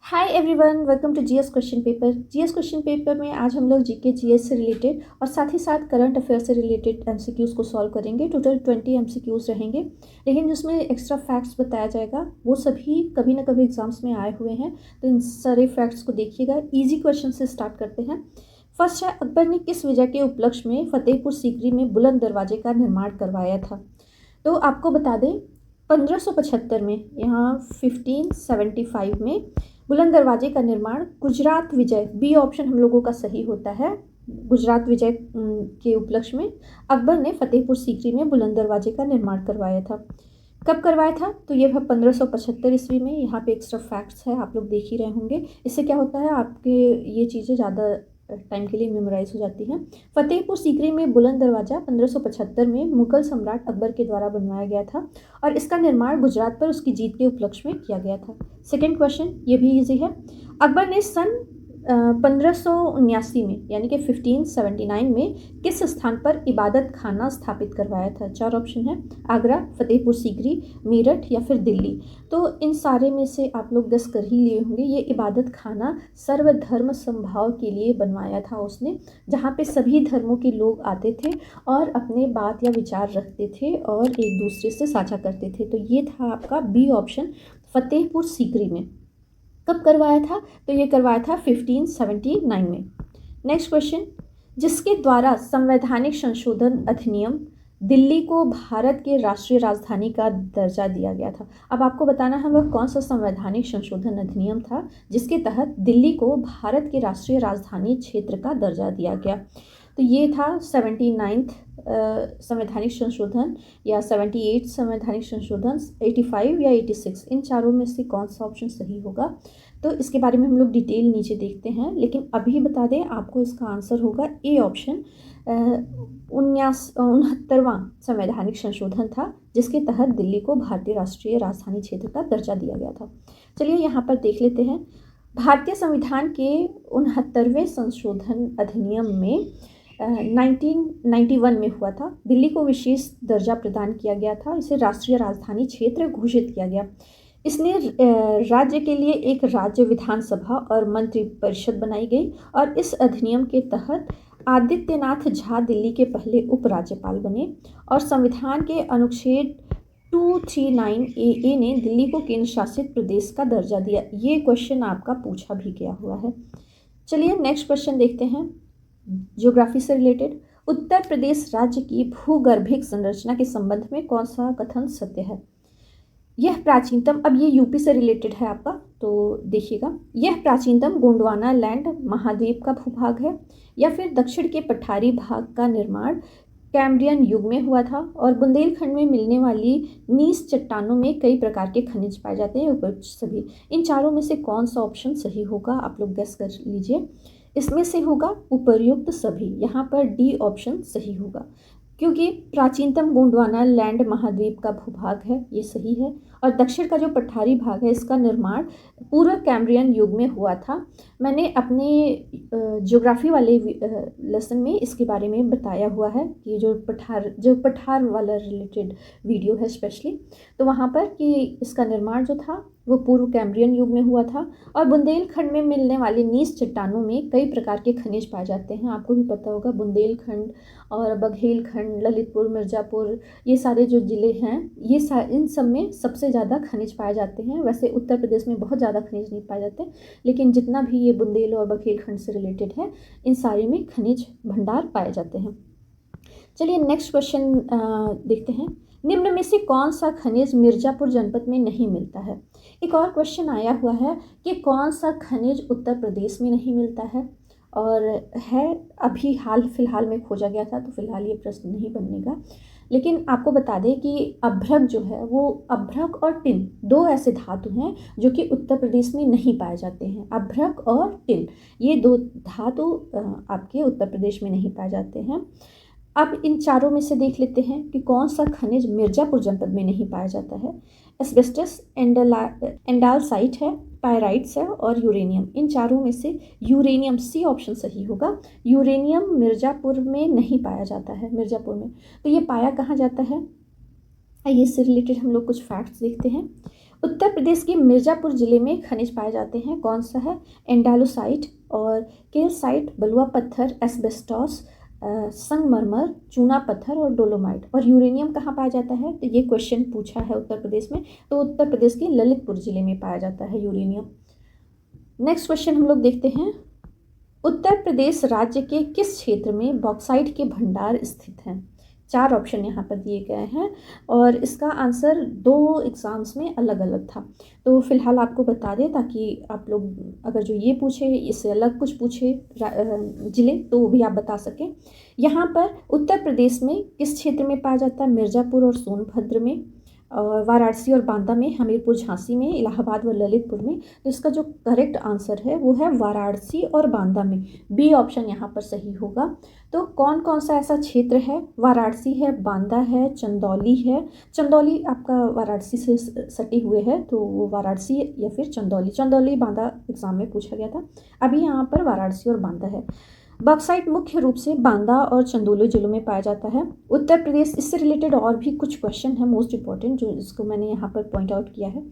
Hi everyone, welcome to GS question paper. GS question paper में आज हम लोग जीके जीएस से रिलेटेड और साथ ही साथ करंट अफेयर से रिलेटेड एमसीक्यूज़ को सॉल्व करेंगे। टोटल 20 एमसीक्यूज़ रहेंगे, लेकिन जिसमें एक्स्ट्रा फैक्ट्स बताया जाएगा वो सभी कभी ना कभी एग्जाम्स में आए हुए हैं, तो इन सारे फैक्ट्स को देखिएगा। ईजी क्वेश्चन से स्टार्ट करते हैं। फर्स्ट है, अकबर ने किस विजय के उपलक्ष्य में फतेहपुर सीकरी में बुलंद दरवाजे का निर्माण करवाया था? तो आपको बता दें 1575 में, यहाँ 1575 में बुलंद दरवाजे का निर्माण गुजरात विजय, बी ऑप्शन हम लोगों का सही होता है। गुजरात विजय के उपलक्ष्य में अकबर ने फतेहपुर सीकरी में बुलंद दरवाजे का निर्माण करवाया था। कब करवाया था? तो ये 1575 ईस्वी में। यहाँ पे एक्स्ट्रा फैक्ट्स है, आप लोग देख ही रहे होंगे। इससे क्या होता है, आपके ये चीज़ें ज़्यादा टाइम के लिए मेमोराइज हो जाती हैं। फतेहपुर सीकरी में बुलंद दरवाज़ा 1575 में मुगल सम्राट अकबर के द्वारा बनवाया गया था और इसका निर्माण गुजरात पर उसकी जीत के उपलक्ष्य में किया गया था। सेकेंड क्वेश्चन, ये भी इजी है। अकबर ने सन 1579 में यानी कि 1579 में किस स्थान पर इबादत खाना स्थापित करवाया था? चार ऑप्शन है, आगरा, फतेहपुर सीकरी, मेरठ या फिर दिल्ली। तो इन सारे में से आप लोग गेस कर ही लिए होंगे। ये इबादत खाना सर्वधर्म समभाव के लिए बनवाया था उसने, जहाँ पे सभी धर्मों के लोग आते थे और अपने बात या विचार रखते थे और एक दूसरे से साझा करते थे। तो ये था आपका बी ऑप्शन, फतेहपुर सीकरी में। कब करवाया था? तो ये करवाया था 1579 में। नेक्स्ट क्वेश्चन, जिसके द्वारा संवैधानिक संशोधन अधिनियम दिल्ली को भारत के राष्ट्रीय राजधानी का दर्जा दिया गया था। अब आपको बताना है वह कौन सा संवैधानिक संशोधन अधिनियम था जिसके तहत दिल्ली को भारत के राष्ट्रीय राजधानी क्षेत्र का दर्जा दिया गया। तो ये था 79th संवैधानिक संशोधन या 78 संवैधानिक संशोधन, 85 या 86, इन चारों में से कौन सा ऑप्शन सही होगा? तो इसके बारे में हम लोग डिटेल नीचे देखते हैं, लेकिन अभी बता दें आपको इसका आंसर होगा ए ऑप्शन। 69वां संवैधानिक संशोधन था जिसके तहत दिल्ली को भारतीय राष्ट्रीय राजधानी क्षेत्र का दर्जा दिया गया था। चलिए यहाँ पर देख लेते हैं। भारतीय संविधान के 69वें संशोधन अधिनियम में 1991 में हुआ था। दिल्ली को विशेष दर्जा प्रदान किया गया था, इसे राष्ट्रीय राजधानी क्षेत्र घोषित किया गया। इसने राज्य के लिए एक राज्य विधानसभा और मंत्री परिषद बनाई गई और इस अधिनियम के तहत आदित्यनाथ झा दिल्ली के पहले उपराज्यपाल बने और संविधान के अनुच्छेद 239 ने दिल्ली को केंद्र शासित प्रदेश का दर्जा दिया। ये क्वेश्चन आपका पूछा भी गया हुआ है। चलिए नेक्स्ट क्वेश्चन देखते हैं, ज्योग्राफी से रिलेटेड। उत्तर प्रदेश राज्य की भूगर्भिक संरचना के संबंध में कौन सा कथन सत्य है? यह प्राचीनतम, अब ये यूपी से रिलेटेड है आपका, तो देखिएगा। यह प्राचीनतम गोंडवाना लैंड महाद्वीप का भूभाग है या फिर दक्षिण के पठारी भाग का निर्माण कैम्ब्रियन युग में हुआ था और बुंदेलखंड में मिलने वाली नीस चट्टानों में कई प्रकार के खनिज पाए जाते हैं, उपयुक्त सभी। इन चारों में से कौन सा ऑप्शन सही होगा? आप लोग गेस कर लीजिए। इसमें से होगा उपर्युक्त सभी। यहाँ पर डी ऑप्शन सही होगा, क्योंकि प्राचीनतम गोंडवाना लैंड महाद्वीप का भूभाग है, ये सही है। और दक्षिण का जो पठारी भाग है इसका निर्माण पूर्व कैम्ब्रियन युग में हुआ था। मैंने अपने ज्योग्राफी वाले लेसन में इसके बारे में बताया हुआ है कि जो पठार वाला रिलेटेड वीडियो है स्पेशली, तो वहाँ पर कि इसका निर्माण जो था वो पूर्व कैम्ब्रियन युग में हुआ था और बुंदेलखंड में मिलने वाली नीस चट्टानों में कई प्रकार के खनिज पाए जाते हैं। आपको भी पता होगा बुंदेलखंड और बघेलखंड, ललितपुर, मिर्ज़ापुर, ये सारे जो ज़िले हैं ये इन सब में सबसे ज़्यादा खनिज पाए जाते हैं। वैसे उत्तर प्रदेश में बहुत ज़्यादा खनिज नहीं पाए जाते, लेकिन जितना भी ये बुंदेल और बघेलखंड से रिलेटेड है इन सारे में खनिज भंडार पाए जाते हैं। चलिए नेक्स्ट क्वेश्चन देखते हैं। निम्न में से कौन सा खनिज मिर्ज़ापुर जनपद में नहीं मिलता है? एक और क्वेश्चन आया हुआ है कि कौन सा खनिज उत्तर प्रदेश में नहीं मिलता है, और है अभी हाल फिलहाल में खोजा गया था, तो फिलहाल ये प्रश्न नहीं बनेगा। लेकिन आपको बता दें कि अभ्रक जो है वो, अभ्रक और टिन दो ऐसे धातु हैं जो कि उत्तर प्रदेश में नहीं पाए जाते हैं। अभ्रक और टिन ये दो धातु आपके उत्तर प्रदेश में नहीं पाए जाते हैं। अब इन चारों में से देख लेते हैं कि कौन सा खनिज मिर्ज़ापुर जनपद में नहीं पाया जाता है। एस्बेस्टस, एंडालसाइट है, पायराइट्स है और यूरेनियम। इन चारों में से यूरेनियम, सी ऑप्शन सही होगा। यूरेनियम मिर्ज़ापुर में नहीं पाया जाता है। मिर्ज़ापुर में तो ये पाया कहाँ जाता है, इससे रिलेटेड हम लोग कुछ फैक्ट्स देखते हैं। उत्तर प्रदेश के मिर्ज़ापुर ज़िले में खनिज पाए जाते हैं, कौन सा है? एंडालुसाइट और कैल्साइट, बलुआ पत्थर, एस्बेस्टॉस, संगमरमर, चूना पत्थर और डोलोमाइट। और यूरेनियम कहाँ पाया जाता है? तो ये क्वेश्चन पूछा है उत्तर प्रदेश में, तो उत्तर प्रदेश के ललितपुर ज़िले में पाया जाता है यूरेनियम। नेक्स्ट क्वेश्चन हम लोग देखते हैं, उत्तर प्रदेश राज्य के किस क्षेत्र में बॉक्साइट के भंडार स्थित हैं? 4 ऑप्शन यहाँ पर दिए गए हैं और इसका आंसर 2 एग्ज़ाम्स में अलग अलग था, तो फिलहाल आपको बता दें ताकि आप लोग अगर जो ये पूछे इससे अलग कुछ पूछे ज़िले तो वो भी आप बता सकें। यहाँ पर उत्तर प्रदेश में किस क्षेत्र में पाया जाता है? मिर्ज़ापुर और सोनभद्र में, और वाराणसी और बांदा में, हमीरपुर झांसी में, इलाहाबाद व ललितपुर में। तो इसका जो करेक्ट आंसर है वो है वाराणसी और बांदा में, बी ऑप्शन यहाँ पर सही होगा। तो कौन कौन सा ऐसा क्षेत्र है? वाराणसी है, बांदा है, चंदौली है। चंदौली आपका वाराणसी से सटे हुए है, तो वो वाराणसी या फिर चंदौली, चंदौली बांदा एग्जाम में पूछा गया था, अभी यहाँ पर वाराणसी और बांदा है। बॉक्साइट मुख्य रूप से बांदा और चंदौली जिलों में पाया जाता है। उत्तर प्रदेश, इससे रिलेटेड और भी कुछ क्वेश्चन है मोस्ट इंपॉर्टेंट जो इसको मैंने यहाँ पर पॉइंट आउट किया है।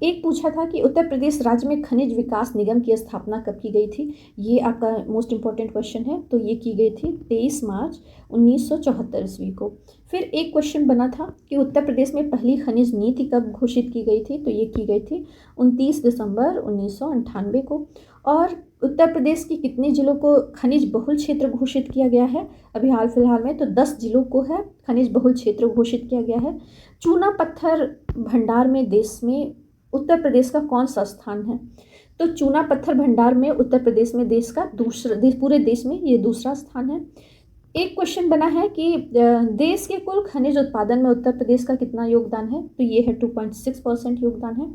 एक पूछा था कि उत्तर प्रदेश राज्य में खनिज विकास निगम की स्थापना कब की गई थी? ये आपका मोस्ट इंपॉर्टेंट क्वेश्चन है, तो ये की गई थी 23 मार्च 1974 ईस्वी को। फिर एक क्वेश्चन बना था कि उत्तर प्रदेश में पहली खनिज नीति कब घोषित की गई थी? तो ये की गई थी 29 दिसंबर 1998 को। और उत्तर प्रदेश की कितने जिलों को खनिज बहुल क्षेत्र घोषित किया गया है? अभी हाल फिलहाल में तो 10 जिलों को है खनिज बहुल क्षेत्र घोषित किया गया है। चूना पत्थर भंडार में देश में उत्तर प्रदेश का कौन सा स्थान है? तो चूना पत्थर भंडार में उत्तर प्रदेश में देश का पूरे देश में ये दूसरा स्थान है। एक क्वेश्चन बना है कि देश के कुल खनिज उत्पादन में उत्तर प्रदेश का कितना योगदान है? तो ये है 2.6% योगदान है।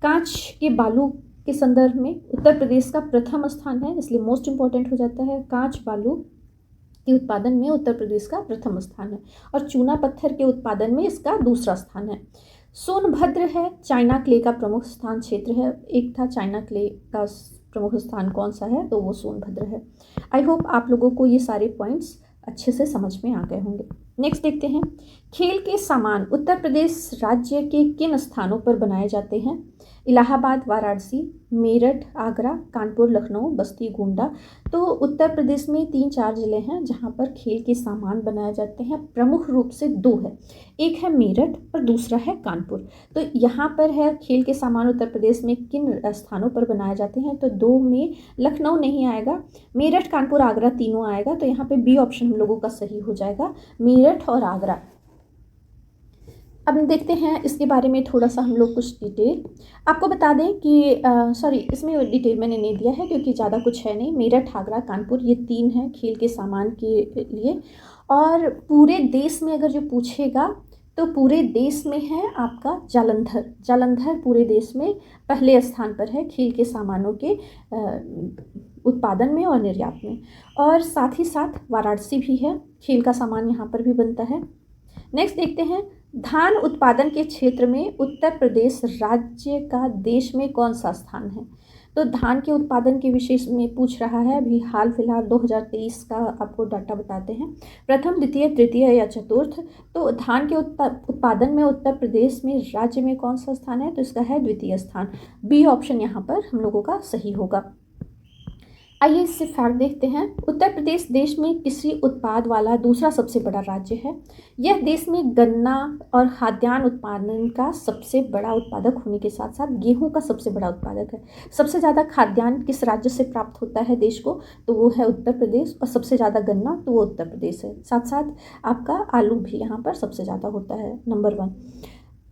कांच के बालू के संदर्भ में उत्तर प्रदेश का प्रथम स्थान है, इसलिए मोस्ट इंपॉर्टेंट हो जाता है। कांच बालू के उत्पादन में उत्तर प्रदेश का प्रथम स्थान है और चूना पत्थर के उत्पादन में इसका दूसरा स्थान है। सोनभद्र है, चाइना क्ले का प्रमुख स्थान क्षेत्र है। एक था चाइना क्ले का प्रमुख स्थान कौन सा है? तो वो सोनभद्र है। आई होप आप लोगों को ये सारे पॉइंट्स अच्छे से समझ में आ गए होंगे। नेक्स्ट देखते हैं, खेल के सामान उत्तर प्रदेश राज्य के किन स्थानों पर बनाए जाते हैं? इलाहाबाद, वाराणसी, मेरठ, आगरा, कानपुर, लखनऊ, बस्ती, गोंडा। तो उत्तर प्रदेश में 3-4 ज़िले हैं जहां पर खेल के सामान बनाए जाते हैं, प्रमुख रूप से 2 है, एक है मेरठ और दूसरा है कानपुर। तो यहाँ पर है खेल के सामान उत्तर प्रदेश में किन स्थानों पर बनाए जाते हैं? तो 2 में लखनऊ नहीं आएगा, मेरठ, कानपुर, आगरा तीनों आएगा, तो यहाँ पे बी ऑप्शन हम लोगों का सही हो जाएगा, मेरठ और आगरा। अब देखते हैं इसके बारे में थोड़ा सा हम लोग कुछ डिटेल आपको बता दें कि सॉरी इसमें डिटेल मैंने नहीं दिया है क्योंकि ज़्यादा कुछ है नहीं। मेरठ, आगरा, कानपुर ये 3 हैं खेल के सामान के लिए। और पूरे देश में अगर जो पूछेगा तो पूरे देश में है आपका जालंधर। जालंधर पूरे देश में पहले स्थान पर है खेल के सामानों के उत्पादन में और निर्यात में। और साथ ही साथ वाराणसी भी है, खेल का सामान यहाँ पर भी बनता है। नेक्स्ट देखते हैं, धान उत्पादन के क्षेत्र में उत्तर प्रदेश राज्य का देश में कौन सा स्थान है? तो धान के उत्पादन के विशेष में पूछ रहा है, अभी हाल फिलहाल 2023 का आपको डाटा बताते हैं। प्रथम, द्वितीय, तृतीय या चतुर्थ। तो धान के उत्पादन में उत्तर प्रदेश में राज्य में कौन सा स्थान है? तो इसका है द्वितीय स्थान, बी ऑप्शन यहाँ पर हम लोगों का सही होगा। आइए इससे फैक्ट देखते हैं, उत्तर प्रदेश देश में कृषि उत्पाद वाला दूसरा सबसे बड़ा राज्य है। यह देश में गन्ना और खाद्यान्न उत्पादन का सबसे बड़ा उत्पादक होने के साथ साथ गेहूं का सबसे बड़ा उत्पादक है। सबसे ज़्यादा खाद्यान्न किस राज्य से प्राप्त होता है देश को? तो वो है उत्तर प्रदेश। और सबसे ज़्यादा गन्ना तो वो उत्तर प्रदेश है। साथ साथ आपका आलू भी यहाँ पर सबसे ज़्यादा होता है, नंबर 1।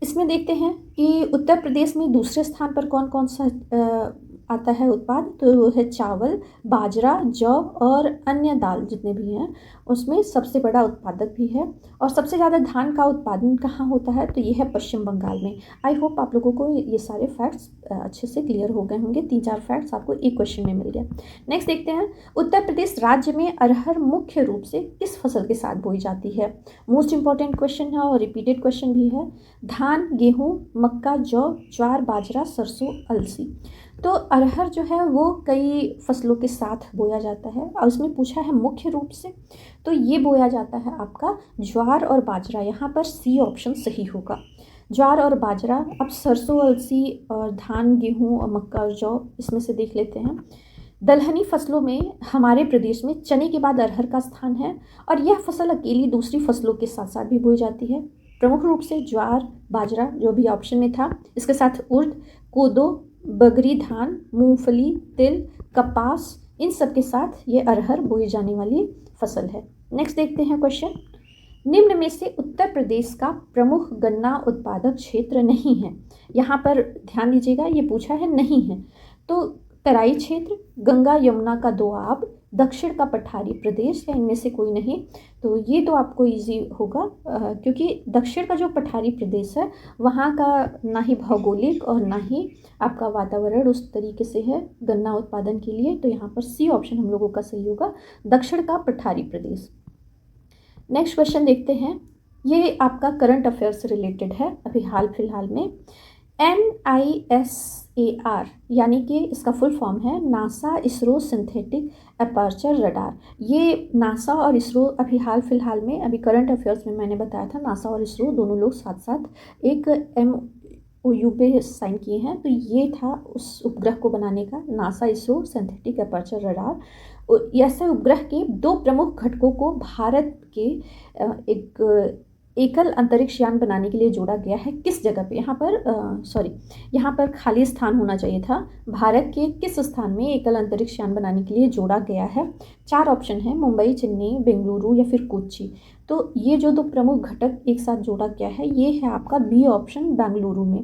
इसमें देखते हैं कि उत्तर प्रदेश में दूसरे स्थान पर कौन कौन सा आता है उत्पाद? तो वो है चावल, बाजरा, जौ और अन्य दाल जितने भी हैं उसमें सबसे बड़ा उत्पादक भी है। और सबसे ज़्यादा धान का उत्पादन कहाँ होता है? तो ये है पश्चिम बंगाल में। आई होप आप लोगों को ये सारे फैक्ट्स अच्छे से क्लियर हो गए होंगे। 3-4 फैक्ट्स आपको एक क्वेश्चन में मिल गया। नेक्स्ट देखते हैं, उत्तर प्रदेश राज्य में अरहर मुख्य रूप से किस फसल के साथ बोई जाती है? मोस्ट इंपॉर्टेंट क्वेश्चन है और रिपीटेड क्वेश्चन भी है। धान, गेहूँ, मक्का, जौ, ज्वार, बाजरा, सरसों, अलसी। तो अरहर जो है वो कई फसलों के साथ बोया जाता है और उसमें पूछा है मुख्य रूप से, तो ये बोया जाता है आपका ज्वार और बाजरा। यहाँ पर सी ऑप्शन सही होगा। ज्वार और बाजरा, अब सरसों, अलसी और धान, गेहूँ और मक्का और जौ, इसमें से देख लेते हैं। दलहनी फसलों में हमारे प्रदेश में चने के बाद अरहर का स्थान है और यह फसल अकेली दूसरी फसलों के साथ साथ भी बोई जाती है। प्रमुख रूप से ज्वार, बाजरा जो भी ऑप्शन में था, इसके साथ उर्द, कोदो, बगरी धान, मूंगफली, तिल, कपास, इन सब के साथ ये अरहर बोई जाने वाली फसल है। नेक्स्ट देखते हैं क्वेश्चन। निम्न में से उत्तर प्रदेश का प्रमुख गन्ना उत्पादक क्षेत्र नहीं है। यहाँ पर ध्यान दीजिएगा, ये पूछा है नहीं है, तो तराई क्षेत्र, गंगा यमुना का दोआब, दक्षिण का पठारी प्रदेश, या इनमें से कोई नहीं। तो ये तो आपको इजी होगा क्योंकि दक्षिण का जो पठारी प्रदेश है वहाँ का ना ही भौगोलिक और ना ही आपका वातावरण उस तरीके से है गन्ना उत्पादन के लिए, तो यहाँ पर सी ऑप्शन हम लोगों का सही होगा, दक्षिण का पठारी प्रदेश। नेक्स्ट क्वेश्चन देखते हैं। ये आपका करंट अफेयर से रिलेटेड है, अभी हाल फिलहाल में। NISAR यानी कि इसका फुल फॉर्म है NASA ISRO synthetic aperture radar. ये नासा और इसरो अभी हाल फिलहाल में, अभी करंट अफेयर्स में मैंने बताया था, नासा और इसरो दोनों लोग साथ साथ एक MOU पे साइन किए हैं। तो ये था उस उपग्रह को बनाने का, NASA ISRO synthetic aperture radar. ऐसे उपग्रह के दो प्रमुख घटकों को भारत के एक एकल अंतरिक्ष यान बनाने के लिए जोड़ा गया है। किस जगह पे? यहाँ पर खाली स्थान होना चाहिए था। भारत के किस स्थान में एकल अंतरिक्ष यान बनाने के लिए जोड़ा गया है? 4 ऑप्शन है, मुंबई, चेन्नई, बेंगलुरु या फिर कोच्चि। तो ये जो दो प्रमुख घटक एक साथ जोड़ा गया है, ये है आपका बी ऑप्शन, बेंगलुरु में।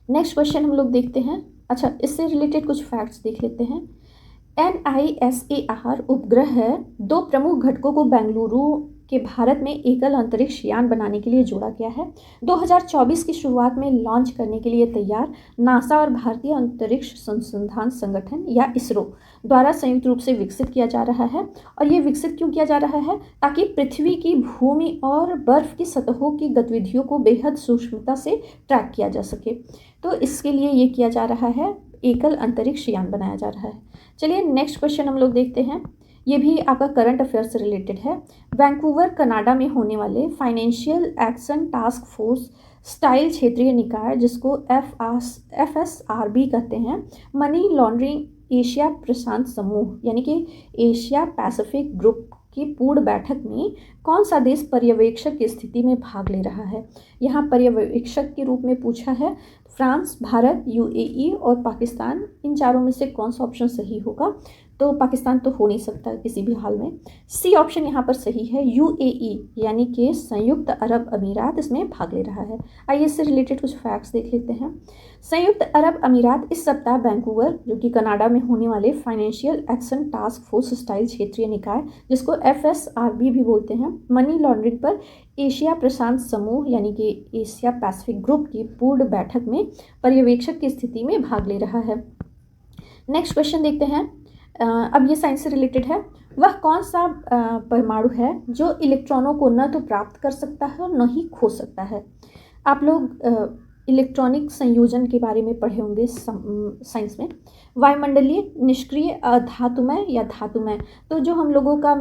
नेक्स्ट क्वेश्चन हम लोग देखते हैं। अच्छा, इससे रिलेटेड कुछ फैक्ट्स देख लेते हैं। NISAR उपग्रह है दो प्रमुख घटकों को बेंगलुरु के भारत में एकल अंतरिक्ष यान बनाने के लिए जोड़ा गया है। 2024 की शुरुआत में लॉन्च करने के लिए तैयार नासा और भारतीय अंतरिक्ष संशोधन संगठन या इसरो द्वारा संयुक्त रूप से विकसित किया जा रहा है। और ये विकसित क्यों किया जा रहा है? ताकि पृथ्वी की भूमि और बर्फ की सतहों की गतिविधियों को बेहद सूक्ष्मता से ट्रैक किया जा सके। तो इसके लिए ये किया जा रहा है, एकल अंतरिक्ष यान बनाया जा रहा है। चलिए नेक्स्ट क्वेश्चन हम लोग देखते हैं। ये भी आपका करंट अफेयर से रिलेटेड है। वैंकूवर कनाडा में होने वाले financial action task force style क्षेत्रीय निकाय, जिसको FSRB कहते हैं, मनी लॉन्ड्रिंग एशिया प्रशांत समूह यानी कि एशिया पैसिफिक ग्रुप की पूर्ण बैठक में कौन सा देश पर्यवेक्षक की स्थिति में भाग ले रहा है? यहाँ पर्यवेक्षक के रूप में पूछा है फ्रांस, भारत, UAE और पाकिस्तान। इन चारों में से कौन सा ऑप्शन सही होगा? तो पाकिस्तान तो हो नहीं सकता किसी भी हाल में। सी ऑप्शन यहाँ पर सही है, UAE यानी कि संयुक्त अरब अमीरात इसमें भाग ले रहा है। आइए इससे रिलेटेड कुछ फैक्ट्स देख लेते हैं। संयुक्त अरब अमीरात इस सप्ताह वैंकूवर, जो कि कनाडा में होने वाले financial action task force style क्षेत्रीय निकाय, जिसको FSRB भी बोलते हैं, मनी लॉन्ड्रिंग पर एशिया प्रशांत समूह यानी कि एशिया पैसिफिक ग्रुप की पूर्ण बैठक में पर्यवेक्षक की स्थिति में भाग ले रहा है। नेक्स्ट क्वेश्चन देखते हैं। अब ये साइंस से रिलेटेड है। वह कौन सा परमाणु है जो इलेक्ट्रॉनों को न तो प्राप्त कर सकता है और न ही खो सकता है? आप लोग इलेक्ट्रॉनिक संयोजन के बारे में पढ़े होंगे साइंस में। वायुमंडलीय, निष्क्रिय, अधातुमय या धातुमय। तो जो हम लोगों का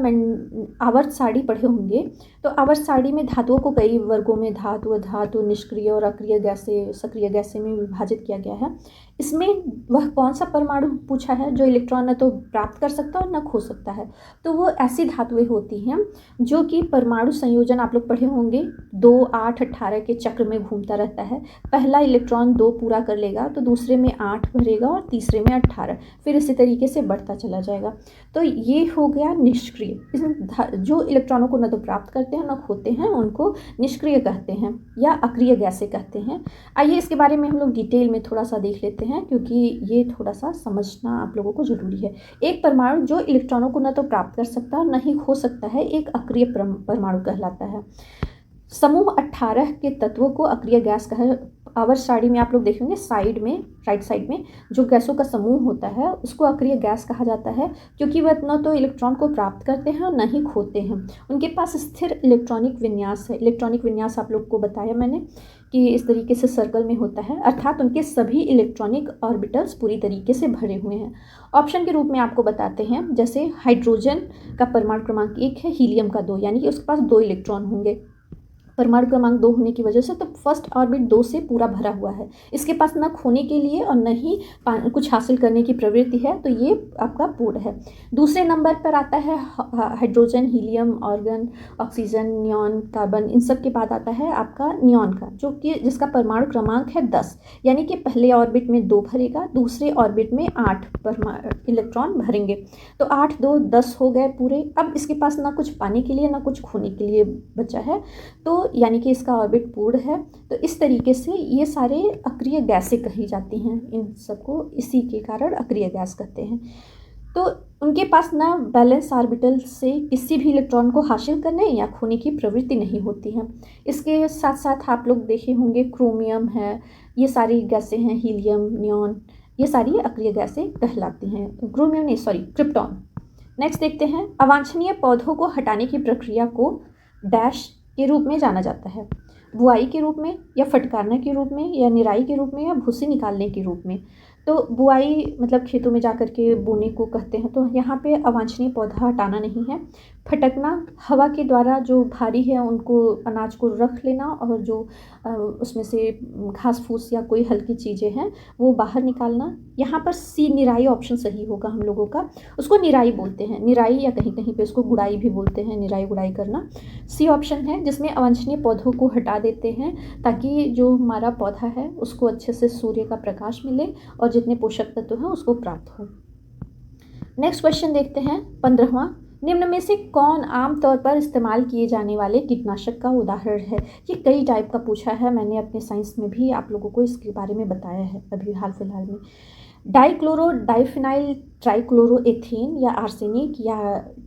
आवर्त सारणी पढ़े होंगे, तो आवर्त सारणी में धातुओं को कई वर्गों में धातु, अधातु, निष्क्रिय और अक्रिय गैसें, सक्रिय गैसें में विभाजित किया गया है। इसमें वह कौन सा परमाणु पूछा है जो इलेक्ट्रॉन न तो प्राप्त कर सकता और न खो सकता है? तो वो ऐसी धातुएं होती हैं जो कि परमाणु संयोजन आप लोग पढ़े होंगे 2, 8, 18 के चक्र में घूमता रहता है। पहला इलेक्ट्रॉन 2 पूरा कर लेगा तो दूसरे में 8 भरेगा और तीसरे में 18, फिर इसी तरीके से बढ़ता चला जाएगा। तो ये हो गया निष्क्रिय। इसमें जो इलेक्ट्रॉनों को न तो प्राप्त करते हैं न खोते हैं, उनको निष्क्रिय कहते हैं या अक्रिय गैसें कहते हैं। आइए इसके बारे में हम लोग डिटेल में थोड़ा सा देख लेते हैं, क्योंकि ये थोड़ा सा समझना आप लोगों को ज़रूरी है। एक परमाणु जो इलेक्ट्रॉनों को न तो प्राप्त कर सकता और न ही खो सकता है, एक अक्रिय परमाणु कहलाता है। समूह 18 के तत्वों को अक्रिय गैस कहा। आवर्त सारणी में आप लोग देखेंगे साइड में, राइट साइड में जो गैसों का समूह होता है उसको अक्रिय गैस कहा जाता है, क्योंकि वह न तो इलेक्ट्रॉन को प्राप्त करते हैं और न ही खोते हैं। उनके पास स्थिर इलेक्ट्रॉनिक विन्यास है। इलेक्ट्रॉनिक विन्यास आप लोग को बताया मैंने कि इस तरीके से सर्कल में होता है, अर्थात उनके सभी इलेक्ट्रॉनिक ऑर्बिटल्स पूरी तरीके से भरे हुए हैं। ऑप्शन के रूप में आपको बताते हैं, जैसे हाइड्रोजन का परमाणु क्रमांक 1 है, हीलियम का 2, यानी कि उसके पास 2 इलेक्ट्रॉन होंगे। परमाणु क्रमांक 2 होने की वजह से, तो फर्स्ट ऑर्बिट 2 से पूरा भरा हुआ है। इसके पास न खोने के लिए और न ही कुछ हासिल करने की प्रवृत्ति है, तो ये आपका पूर्ण है। दूसरे नंबर पर आता है hydrogen, helium, argon, oxygen, neon, carbon. इन सब के बाद आता है आपका नियॉन का, जो कि जिसका परमाणु क्रमांक है 10, यानी कि पहले ऑर्बिट में 2 भरेगा, दूसरे ऑर्बिट में 8 इलेक्ट्रॉन भरेंगे। तो 8 2 10 हो गए पूरे। अब इसके पास ना कुछ पाने के लिए ना कुछ खोने के लिए बचा है, तो यानी कि इसका ऑर्बिट पूर्ण है। तो इस तरीके से ये सारे अक्रिय गैसें कही जाती हैं, इन सबको इसी के कारण अक्रिय गैस कहते हैं। तो उनके पास ना बैलेंस ऑर्बिटल से किसी भी इलेक्ट्रॉन को हासिल करने या खोने की प्रवृत्ति नहीं होती है। इसके साथ साथ आप लोग देखे होंगे क्रोमियम है, ये सारी गैसें हैं, हीलियम, नियॉन, ये सारी अक्रिय गैसें कहलाती हैं। क्रोमियम नहीं, सॉरी, क्रिप्टॉन। नेक्स्ट देखते हैं, अवांछनीय पौधों को हटाने की प्रक्रिया को डैश के रूप में जाना जाता है। बुआई के रूप में, या फटकारने के रूप में, या निराई के रूप में, या भूसी निकालने के रूप में। तो बुआई मतलब खेतों में जा कर के बोने को कहते हैं। तो यहाँ पे अवांछनीय पौधा हटाना नहीं है। फटकना, हवा के द्वारा जो भारी है उनको, अनाज को रख लेना, और जो उसमें से घास फूस या कोई हल्की चीज़ें हैं वो बाहर निकालना। यहाँ पर सी, निराई ऑप्शन सही होगा हम लोगों का। उसको निराई बोलते हैं, निराई, या कहीं कहीं पे उसको गुड़ाई भी बोलते हैं, निराई गुड़ाई करना। सी ऑप्शन है, जिसमें अवांछनीय पौधों को हटा देते हैं ताकि जो हमारा पौधा है उसको अच्छे से सूर्य का प्रकाश मिले और जितने पोषक तत्व हैं उसको प्राप्त हो। नेक्स्ट क्वेश्चन देखते हैं, 15वां, निम्न में से कौन आमतौर पर इस्तेमाल किए जाने वाले कीटनाशक का उदाहरण है। ये कई टाइप का पूछा है, मैंने अपने साइंस में भी आप लोगों को इसके बारे में बताया है अभी हाल फिलहाल में। डाइक्लोरो डाइफिनाइल ट्राइक्लोरोएथेन, या आर्सेनिक, या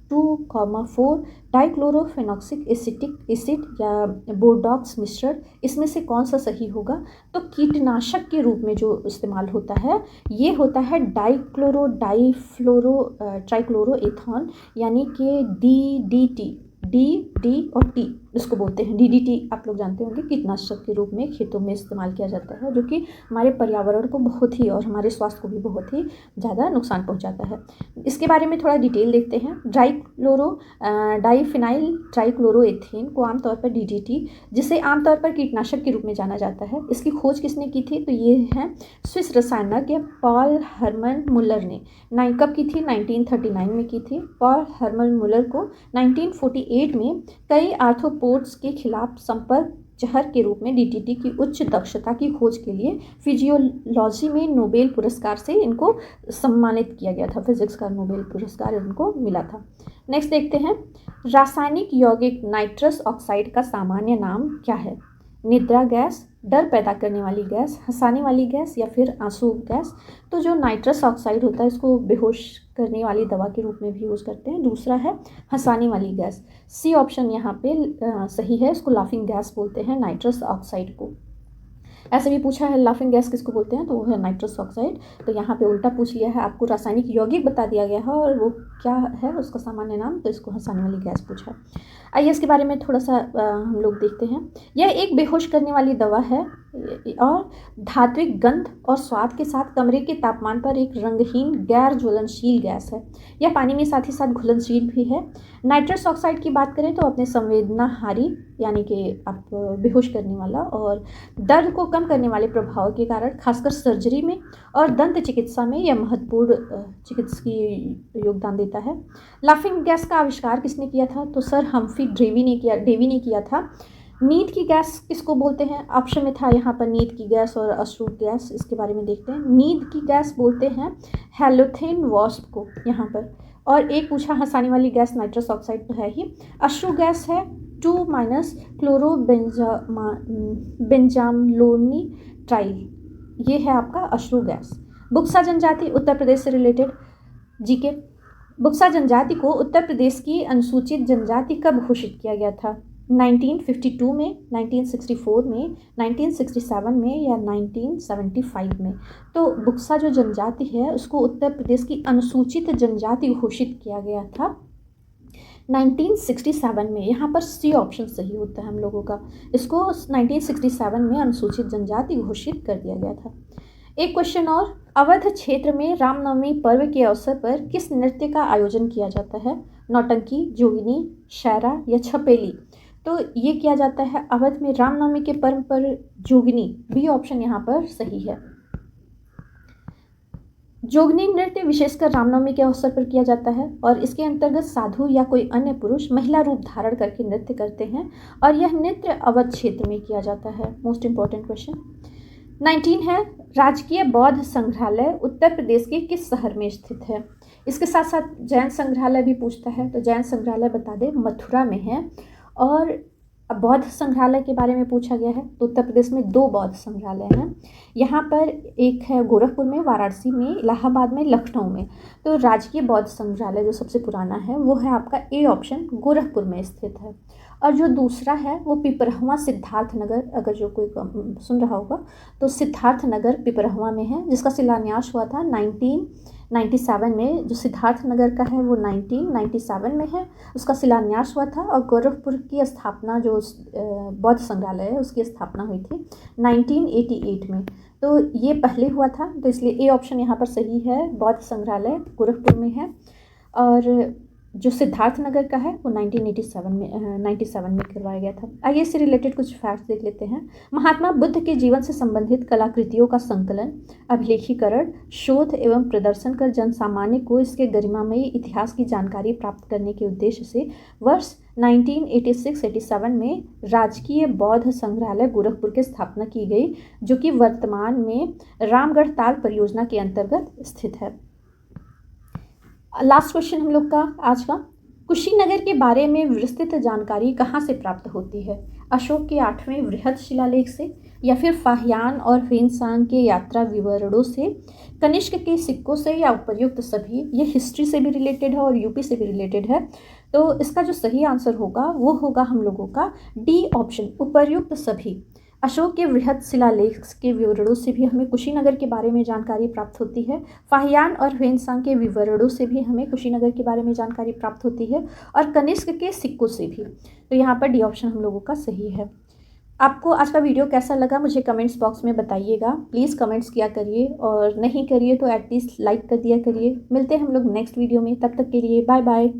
2,4 डाइक्लोरोफेनॉक्सिक एसिटिक एसिड, या बोर्डॉक्स मिश्रण, इसमें से कौन सा सही होगा। तो कीटनाशक के रूप में जो इस्तेमाल होता है ये होता है डाइक्लोरो डाइफ्लोरो ट्राइक्लोरोएथेन, यानी कि DDT, डी और टी इसको बोलते हैं। DDT आप लोग जानते होंगे, कीटनाशक के रूप में खेतों में इस्तेमाल किया जाता है, जो कि हमारे पर्यावरण को बहुत ही और हमारे स्वास्थ्य को भी बहुत ही ज़्यादा नुकसान पहुंचाता है। इसके बारे में थोड़ा डिटेल देखते हैं। डाइफिनाइल ट्राइक्लोरोएथेन को आमतौर पर DDT, जिसे आमतौर पर कीटनाशक के रूप में जाना जाता है, इसकी खोज किसने की थी। तो ये है स्विस रसायनज्ञ पॉल हर्मन मुलर ने। कब की थी, 1939 में की थी। पॉल हर्मन मुलर को 1948 में कई आर्थ्रोपोड्स के खिलाफ संपर्क जहर के रूप में DDT की उच्च दक्षता की खोज के लिए फिजियोलॉजी में नोबेल पुरस्कार से इनको सम्मानित किया गया था। फिजिक्स का नोबेल पुरस्कार इनको मिला था। नेक्स्ट देखते हैं, रासायनिक यौगिक नाइट्रस ऑक्साइड का सामान्य नाम क्या है। निद्रा गैस, डर पैदा करने वाली गैस, हंसाने वाली गैस, या फिर आंसू गैस। तो जो नाइट्रस ऑक्साइड होता है इसको बेहोश करने वाली दवा के रूप में भी यूज़ करते हैं। दूसरा है हंसाने वाली गैस। सी ऑप्शन यहाँ पे सही है, इसको लाफिंग गैस बोलते हैं नाइट्रस ऑक्साइड को। ऐसे भी पूछा है लाफिंग गैस किसको बोलते हैं, तो वो है नाइट्रस ऑक्साइड। तो यहाँ पे उल्टा पूछ लिया है, आपको रासायनिक यौगिक बता दिया गया है और वो क्या है उसका सामान्य नाम, तो इसको हंसाने वाली गैस पूछा है। आइए इसके बारे में थोड़ा सा हम लोग देखते हैं। यह एक बेहोश करने वाली दवा है और धात्विक गंध और स्वाद के साथ कमरे के तापमान पर एक रंगहीन गैर ज्वलनशील गैस है। यह पानी में साथ ही साथ घुलनशील भी है। नाइट्रस ऑक्साइड की बात करें तो अपने संवेदनाहारी, यानी कि आप बेहोश करने वाला और दर्द को कम करने वाले प्रभाव के कारण खासकर सर्जरी में और दंत चिकित्सा में यह महत्वपूर्ण चिकित्सकीय योगदान देता है। लाफिंग गैस का आविष्कार किसने किया था, तो सर हम्फ्री डेवी ने किया था। नींद की गैस किसको बोलते हैं, ऑप्शन में था यहाँ पर नींद की गैस और अश्रु गैस। इसके बारे में देखते हैं। नींद की गैस बोलते हैं हेलोथेन वॉस्प को यहाँ पर। और एक पूछा हंसाने वाली गैस नाइट्रस ऑक्साइड तो है ही। अश्रु गैस है 2- क्लोरोबेंजामलोनी ट्राइल, ये है आपका अश्रु गैस। बुक्सा जनजाति उत्तर प्रदेश से रिलेटेड जीके। बुक्सा जनजाति को उत्तर प्रदेश की अनुसूचित जनजाति कब घोषित किया गया था, 1952 में, 1964 में, 1967 में, या 1975 में। तो बुक्सा जो जनजाति है उसको उत्तर प्रदेश की अनुसूचित जनजाति घोषित किया गया था 1967 में। यहाँ पर सी ऑप्शन सही होता है हम लोगों का। इसको 1967 में अनुसूचित जनजाति घोषित कर दिया गया था। एक क्वेश्चन और, अवध क्षेत्र में रामनवमी पर्व के अवसर पर किस नृत्य का आयोजन किया जाता है, नौटंकी, जोगिनी, शायरा, या छपेली। तो ये किया जाता है अवध में रामनवमी के पर्व पर जोगनी, बी ऑप्शन यहाँ पर सही है। जोगनी नृत्य विशेषकर रामनवमी के अवसर पर किया जाता है और इसके अंतर्गत साधु या कोई अन्य पुरुष महिला रूप धारण करके नृत्य करते हैं और यह नृत्य अवध क्षेत्र में किया जाता है। मोस्ट इंपॉर्टेंट क्वेश्चन 19 है, राजकीय बौद्ध संग्रहालय उत्तर प्रदेश के किस शहर में स्थित है। इसके साथ साथ जैन संग्रहालय भी पूछता है, तो जैन संग्रहालय बता दें मथुरा में है। और अब बौद्ध संग्रहालय के बारे में पूछा गया है, तो उत्तर प्रदेश में 2 बौद्ध संग्रहालय हैं। यहाँ पर एक है गोरखपुर में, वाराणसी में, इलाहाबाद में, लखनऊ में। तो राजकीय बौद्ध संग्रहालय जो सबसे पुराना है वो है आपका ए ऑप्शन, गोरखपुर में स्थित है। और जो दूसरा है वो पिपरहवा सिद्धार्थ नगर, अगर जो कोई सुन रहा होगा तो सिद्धार्थ नगर पिपरहवा में है, जिसका शिलान्यास हुआ था 1997 में। जो सिद्धार्थ नगर का है वो 1997 में है, उसका शिलान्यास हुआ था। और गोरखपुर की स्थापना जो बौद्ध संग्रहालय है उसकी स्थापना हुई थी 1988 में। तो ये पहले हुआ था, तो इसलिए ए ऑप्शन यहाँ पर सही है, बौद्ध संग्रहालय गोरखपुर में है। और जो सिद्धार्थ नगर का है वो 97 में करवाया गया था। आइए इससे रिलेटेड कुछ फैक्ट्स देख लेते हैं। महात्मा बुद्ध के जीवन से संबंधित कलाकृतियों का संकलन, अभिलेखीकरण, शोध एवं प्रदर्शन कर जनसामान्य को इसके गरिमामयी इतिहास की जानकारी प्राप्त करने के उद्देश्य से वर्ष 1986-87 में राजकीय बौद्ध संग्रहालय गोरखपुर की स्थापना की गई, जो कि वर्तमान में रामगढ़ ताल परियोजना के अंतर्गत स्थित है। लास्ट क्वेश्चन हम लोग का आज का, कुशीनगर के बारे में विस्तृत जानकारी कहाँ से प्राप्त होती है। अशोक के 8वें वृहद शिलालेख से, या फिर फाहियान और ह्वेनसांग के यात्रा विवरणों से, कनिष्क के सिक्कों से, या उपर्युक्त सभी। ये हिस्ट्री से भी रिलेटेड है और यूपी से भी रिलेटेड है। तो इसका जो सही आंसर होगा वो होगा हम लोगों का डी ऑप्शन, उपर्युक्त सभी। अशोक के वृहद शिलालेख के विवरणों से भी हमें कुशीनगर के बारे में जानकारी प्राप्त होती है। फाहियान और ह्वेनसांग के विवरणों से भी हमें कुशीनगर के बारे में जानकारी प्राप्त होती है, और कनिष्क के सिक्कों से भी। तो यहाँ पर डी ऑप्शन हम लोगों का सही है। आपको आज का वीडियो कैसा लगा मुझे कमेंट्स बॉक्स में बताइएगा। प्लीज़ कमेंट्स किया करिए, और नहीं करिए तो एटलीस्ट लाइक कर दिया करिए। मिलते हैं हम लोग नेक्स्ट वीडियो में, तब तक के लिए बाय बाय।